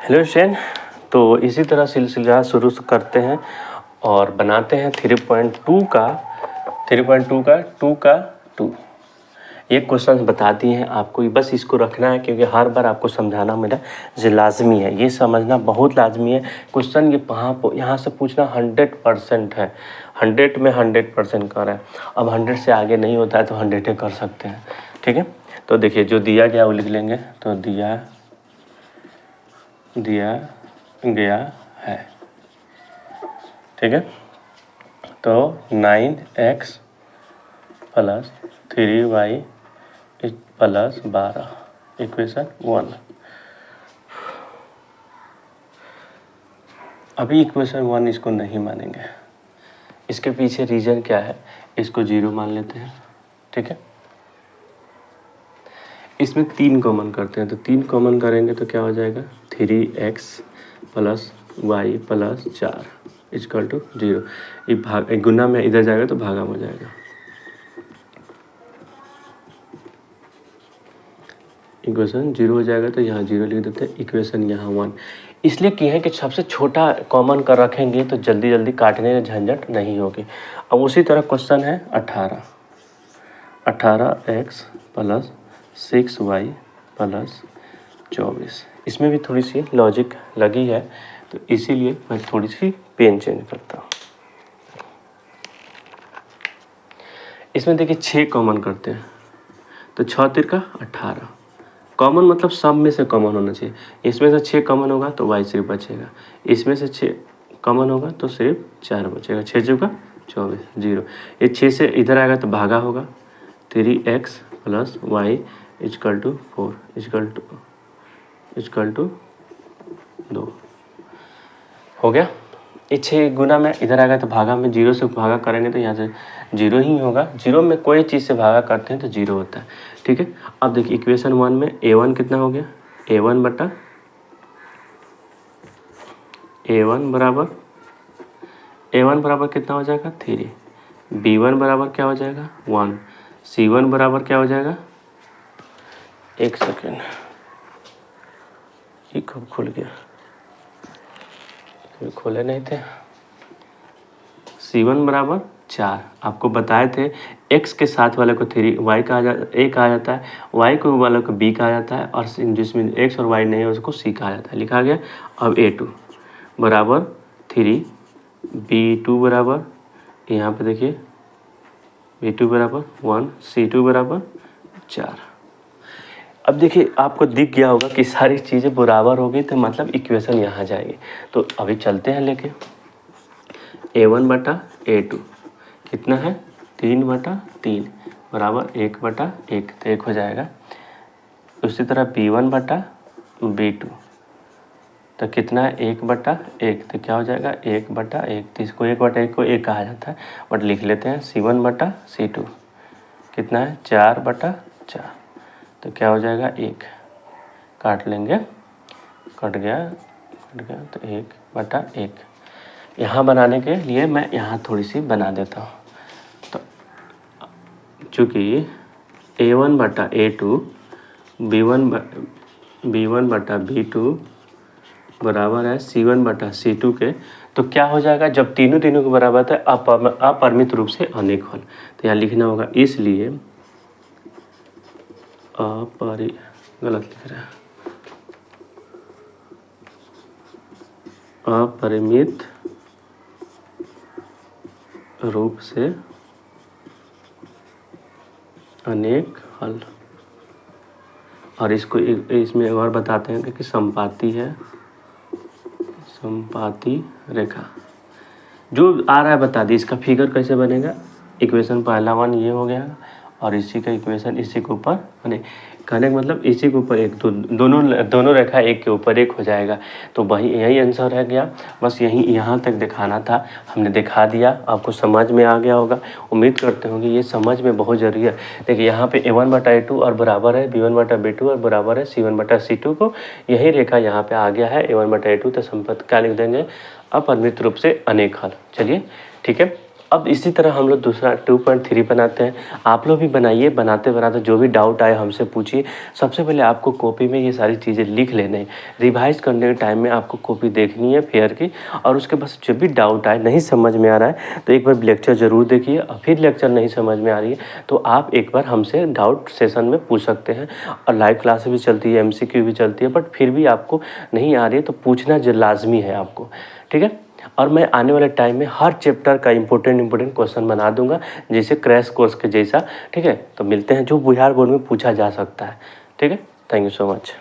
Hello student, तो इसी तरह सिलसिला शुरू करते हैं और बनाते हैं 3.2 का 2 ये क्वेश्चन बता दिए हैं आपको। बस इसको रखना है क्योंकि हर बार आपको समझाना मेरा लाजमी है, ये समझना बहुत लाजमी है। क्वेश्चन ये यहाँ से पूछना 100% है, 100 में 100% कर रहा है। अब 100 से आगे नहीं होता है तो 100 कर सकते हैं, ठीक है। तो देखिए जो दिया गया वो लिख लेंगे। तो दिया गया है, ठीक है। तो 9x + 3y + 12 इक्वेशन 1। अभी इक्वेशन 1 इसको नहीं मानेंगे, इसके पीछे रीज़न क्या है, इसको 0 मान लेते हैं, ठीक है। इसमें 3 कॉमन करते हैं, तो 3 कॉमन करेंगे तो क्या हो जाएगा 3x + y + 4 = 0। ये गुना में इधर जाएगा तो भागा हो जाएगा। इक्वेशन 0 हो जाएगा तो यहाँ 0 लिख देते हैं, इक्वेशन यहाँ 1 इसलिए किए हैं कि सबसे छोटा कॉमन कर रखेंगे तो जल्दी जल्दी काटने में झंझट नहीं होगी। अब उसी तरह क्वेश्चन है 18x + 6y + 24। इसमें भी थोड़ी सी लॉजिक लगी है, तो इसीलिए मैं थोड़ी सी पेन चेंज करता हूँ। इसमें देखिए 6 कॉमन करते हैं, तो 6 × 18 कॉमन मतलब सब में से कॉमन होना चाहिए। इसमें से 6 कॉमन होगा तो y सिर्फ बचेगा, इसमें से 6 कॉमन होगा तो सिर्फ 4 बचेगा। 6 × 24 0। ये 6 से इधर आएगा तो भागा होगा। 3x + y = 4 = 2 हो गया। ये 6 गुना में इधर आएगा तो भागा में 0 से भागा करेंगे तो यहाँ से 0 ही होगा। 0 में कोई चीज़ से भागा करते हैं तो 0 होता है, ठीक है। अब देखिए इक्वेशन 1 में a1 कितना हो गया, a1 बराबर कितना हो जाएगा 3। b1 बराबर क्या हो जाएगा 1। c1 बराबर क्या हो जाएगा, एक सेकेंड, ये कब खुल गया, खोले नहीं थे। c1 बराबर 4 आपको बताए थे। x के साथ वाले को 3 y कहा जाता है, y को वाले को b कहा जाता है, और जिसमें x और y नहीं है उसको c कहा जाता है, लिखा गया। अब a2 बराबर 3, b2 बराबर, यहाँ पे देखिए b2 बराबर 1, c2 बराबर 4। अब देखिए आपको दिख गया होगा कि सारी चीज़ें बराबर होगी तो मतलब इक्वेशन यहाँ जाएगी। तो अभी चलते हैं लेके a1 / a2 कितना है 3/3 बराबर 1/1, तो 1 हो जाएगा। उसी तरह b1 / b2 तो कितना है 1/1, तो क्या हो जाएगा 1/1। तो इसको 1/1 को 1 कहा जाता है, बट लिख लेते हैं। c1 / c2 कितना है 4/4, तो क्या हो जाएगा 1, काट लेंगे, कट गया तो 1/1। यहाँ बनाने के लिए मैं यहाँ थोड़ी सी बना देता हूँ। तो चूँकि a1 / a2 b1 / b2 बराबर है c1 / c2 के, तो क्या हो जाएगा जब तीनों के बराबर है अपरिमित रूप से अनेक हल। तो यहाँ लिखना होगा, इसलिए गलत लिख रहा है, अपरिमित रूप से अनेक हल। और इसको इसमें और बताते हैं कि संपाती है, संपाती रेखा जो आ रहा है बता दी। इसका फिगर कैसे बनेगा, इक्वेशन पहला 1 ये हो गया, और इसी का इक्वेशन इसी के ऊपर बने, कहने का मतलब इसी के ऊपर एक दोनों रेखा एक के ऊपर एक हो जाएगा। तो वही यही आंसर रह गया, बस यहाँ तक दिखाना था, हमने दिखा दिया। आपको समझ में आ गया होगा, उम्मीद करते होंगे। ये समझ में बहुत ज़रूरी है। देखिए यहाँ पे a1 / a2 और बराबर है b1 / b2 और बराबर है c1 / c2 को, यही रेखा यहाँ पे आ गया है a1 / a2। तो संपत्ति क्या लिख देंगे, अपरिमित रूप से अनेक हल। चलिए ठीक है, अब इसी तरह हम लोग दूसरा 2.3 बनाते हैं। आप लोग भी बनाइए, बनाते बनाते जो भी डाउट आए हमसे पूछिए। सबसे पहले आपको कॉपी में ये सारी चीज़ें लिख लेने हैं। रिवाइज़ करने के टाइम में आपको कॉपी देखनी है फेयर की, और उसके बाद जब भी डाउट आए, नहीं समझ में आ रहा है तो एक बार लेक्चर ज़रूर देखिए, और फिर लेक्चर नहीं समझ में आ रही है तो आप एक बार हमसे डाउट सेशन में पूछ सकते हैं। और लाइव क्लास भी चलती है, MCQ भी चलती है, बट फिर भी आपको नहीं आ रही है तो पूछना लाजमी है आपको, ठीक है। और मैं आने वाले टाइम में हर चैप्टर का इम्पोर्टेंट क्वेश्चन बना दूंगा, जैसे क्रैश कोर्स के जैसा, ठीक है। तो मिलते हैं जो बिहार बोर्ड में पूछा जा सकता है, ठीक है। Thank you so much.